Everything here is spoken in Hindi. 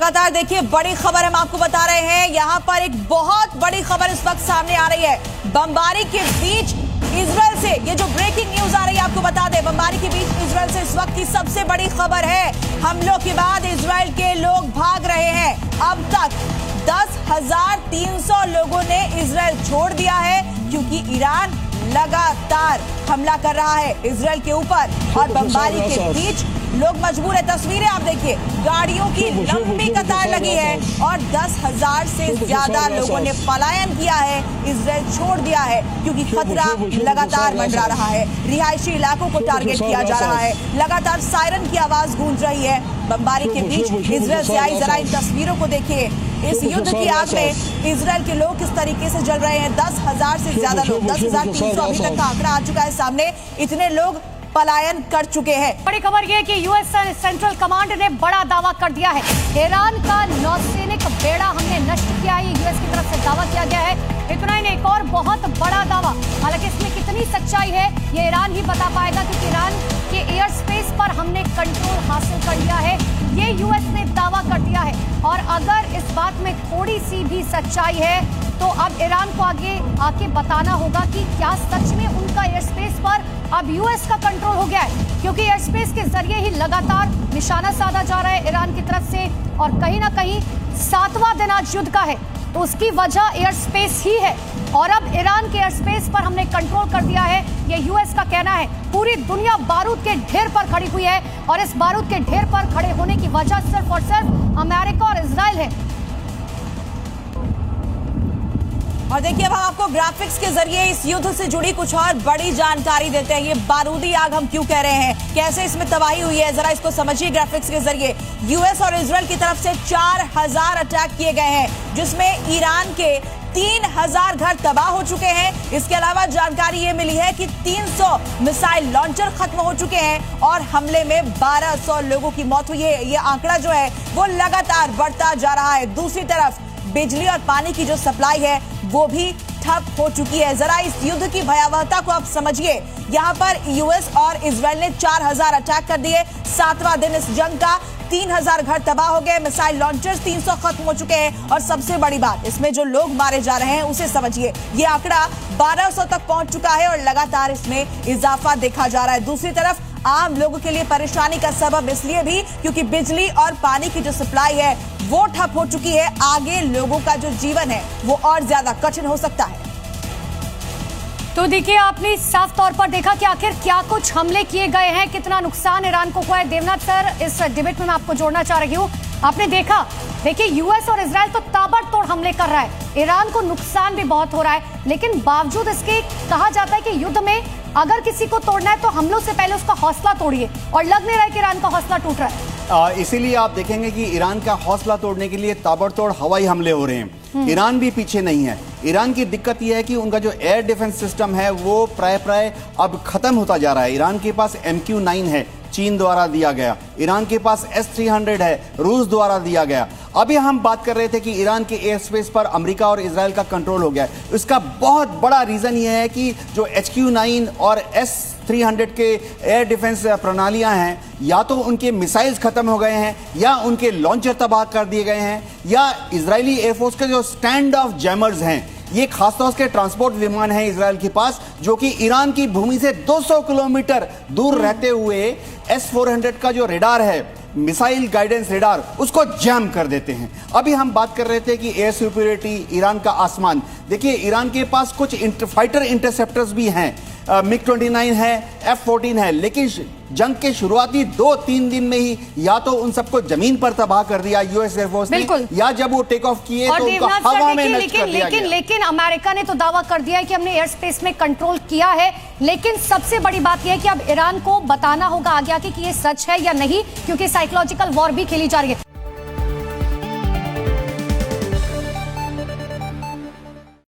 लगातार देखिए बड़ी खबर हम आपको बता रहे हैं। यहाँ पर एक बहुत बड़ी खबर इस वक्त सामने आ रही है। बमबारी के बीच इजराइल से ये जो ब्रेकिंग न्यूज आ रही है आपको बता दें, बमबारी के बीच इजराइल से इस वक्त की सबसे बड़ी खबर है। हमलों के बाद इजराइल के लोग भाग रहे हैं। अब तक 10,300 लोगों ने इजराइल छोड़ दिया है क्योंकि ईरान लगातार हमला कर रहा है इजराइल के ऊपर और बमबारी के बीच लोग मजबूर है। तस्वीरें आप देखिए, गाड़ियों की लंबी कतार लगी है और 10,000 से ज्यादा लोगों ने पलायन किया है, इजराइल छोड़ दिया है क्योंकि खतरा लगातार मंडरा रहा है। रिहायशी इलाकों को टारगेट किया जा रहा है, लगातार सायरन की आवाज गूंज रही है। बमबारी के बीच इजराइल से आई जरा इन तस्वीरों को देखिए। इस युद्ध की आग में इजराइल के लोग किस तरीके से जल रहे हैं। 10,000 से ज्यादा लोग, 10,300 अभी तक का आंकड़ा आ चुका है सामने। इतने लोग पलायन कर चुके हैं। बड़ी खबर यह है कि यूएस सेंट्रल कमांड ने बड़ा दावा कर दिया है। ईरान का नौसैनिक बेड़ा हमने नष्ट किया है, यूएस की तरफ से दावा किया गया है। इतना ही नहीं, एक और बहुत बड़ा दावा, हालांकि इसमें कितनी सच्चाई है ये ईरान ही बता पाएगा क्योंकि ईरान के एयर स्पेस पर हमने कंट्रोल हासिल कर लिया है, ये यूएस ने दावा कर दिया है। और अगर इस बात में थोड़ी सी भी सच्चाई है तो अब ईरान को आगे आके बताना होगा कि क्या सच में उनका एयर स्पेस पर अब यूएस का कंट्रोल हो गया है, क्योंकि एयर स्पेस के जरिए ही लगातार निशाना साधा जा रहा है ईरान की तरफ से। और कहीं ना कहीं 7वां दिन आज युद्ध का है तो उसकी वजह एयर स्पेस ही है। और अब ईरान के एयर स्पेस पर हमने कंट्रोल कर दिया है, ये यूएस का कहना है। पूरी दुनिया बारूद के ढेर पर खड़ी हुई है और इस बारूद के ढेर पर खड़े होने की वजह सिर्फ और सिर्फ अमेरिका और इजराइल है। और देखिए अब हम आपको ग्राफिक्स के जरिए इस युद्ध से जुड़ी कुछ और बड़ी जानकारी देते हैं। ये बारूदी आग हम क्यों कह रहे हैं, कैसे इसमें तबाही हुई है, जरा इसको समझिए ग्राफिक्स के जरिए। यूएस और इजराइल की तरफ से 4,000 अटैक किए गए हैं जिसमें ईरान के 3,000 घर तबाह हो चुके हैं। इसके अलावा जानकारी ये मिली है कि 300 मिसाइल लॉन्चर खत्म हो चुके हैं और हमले में 1,200 लोगों की मौत हुई है। ये आंकड़ा जो है वो लगातार बढ़ता जा रहा है। दूसरी तरफ बिजली और पानी की जो सप्लाई है वो भी ठप हो चुकी है। जरा इस युद्ध की भयावहता को आप समझिए। यहाँ पर यूएस और इजराइल ने 4,000 अटैक कर दिए। 7वां दिन इस जंग का, 3,000 घर तबाह हो गए, मिसाइल लॉन्चर्स 300 खत्म हो चुके हैं। और सबसे बड़ी बात, इसमें जो लोग मारे जा रहे हैं उसे समझिए। ये आंकड़ा 1,200 तक पहुंच चुका है और लगातार इसमें इजाफा देखा जा रहा है। दूसरी तरफ आम लोगों के लिए परेशानी का सबब इसलिए भी क्योंकि बिजली और पानी की जो सप्लाई है वो ठप हो चुकी है। आगे लोगों का जो जीवन है वो और ज्यादा कठिन हो सकता है। तो देखिए, आपने साफ तौर पर देखा कि आखिर क्या कुछ हमले किए गए हैं, कितना नुकसान ईरान को हुआ है। देवनाथ सर, इस डिबेट में मैं आपको जोड़ना चाह रही हूँ। आपने देखा, देखिए यूएस और इजराइल तो ताबड़तोड़ हमले कर रहा है, ईरान को नुकसान भी बहुत हो रहा है, लेकिन बावजूद इसके कहा जाता है कि युद्ध में अगर किसी को तोड़ना है तो हमलों से पहले उसका हौसला तोड़िए, और लग नहीं रहा है कि ईरान का हौसला टूट रहा है। इसीलिए आप देखेंगे कि ईरान का हौसला तोड़ने के लिए ताबड़तोड़ हवाई हमले हो रहे हैं। ईरान भी पीछे नहीं है। ईरान की दिक्कत यह है कि उनका जो एयर डिफेंस सिस्टम है वो प्राय अब खत्म होता जा रहा है। ईरान के पास MQ-9 है, चीन द्वारा दिया गया। ईरान के पास S-300 है, रूस द्वारा दिया गया। अभी हम बात कर रहे थे कि ईरान के एयर स्पेस पर अमेरिका और इजराइल का कंट्रोल हो गया है। इसका बहुत बड़ा रीजन यह है कि जो HQ-9 और S-300 के एयर डिफेंस प्रणालियां हैं, या तो उनके मिसाइल्स खत्म हो गए हैं, या उनके लॉन्चर तबाह कर दिए गए हैं, या इजरायली एयरफोर्स के जो स्टैंड ऑफ जैमर्स हैं, ये खासतौर से ट्रांसपोर्ट विमान है इजराइल के पास, जो कि ईरान की भूमि से 200 किलोमीटर दूर रहते हुए S-400 का जो रेडार है, मिसाइल गाइडेंस रेडार, उसको जैम कर देते हैं। अभी हम बात कर रहे थे कि एयर सुपीरियरिटी, ईरान का आसमान। देखिए, ईरान के पास कुछ फाइटर इंटरसेप्टर्स भी हैं, MiG-29 है, F-14 है, लेकिन जंग के शुरुआती 2-3 दिन में ही या तो उन सबको जमीन पर तबाह कर दिया यूएस एयरफोर्स ने, या जब वो टेक ऑफ किए तो उनको हवा में नष्ट कर दिया गया। लेकिन अमेरिका ने तो दावा कर दिया है कि हमने एयर स्पेस में कंट्रोल किया है, लेकिन सबसे बड़ी बात यह है कि अब ईरान को बताना होगा आगे आके कि ये सच है या नहीं, क्योंकि साइकोलॉजिकल वॉर भी खेली जा रही है।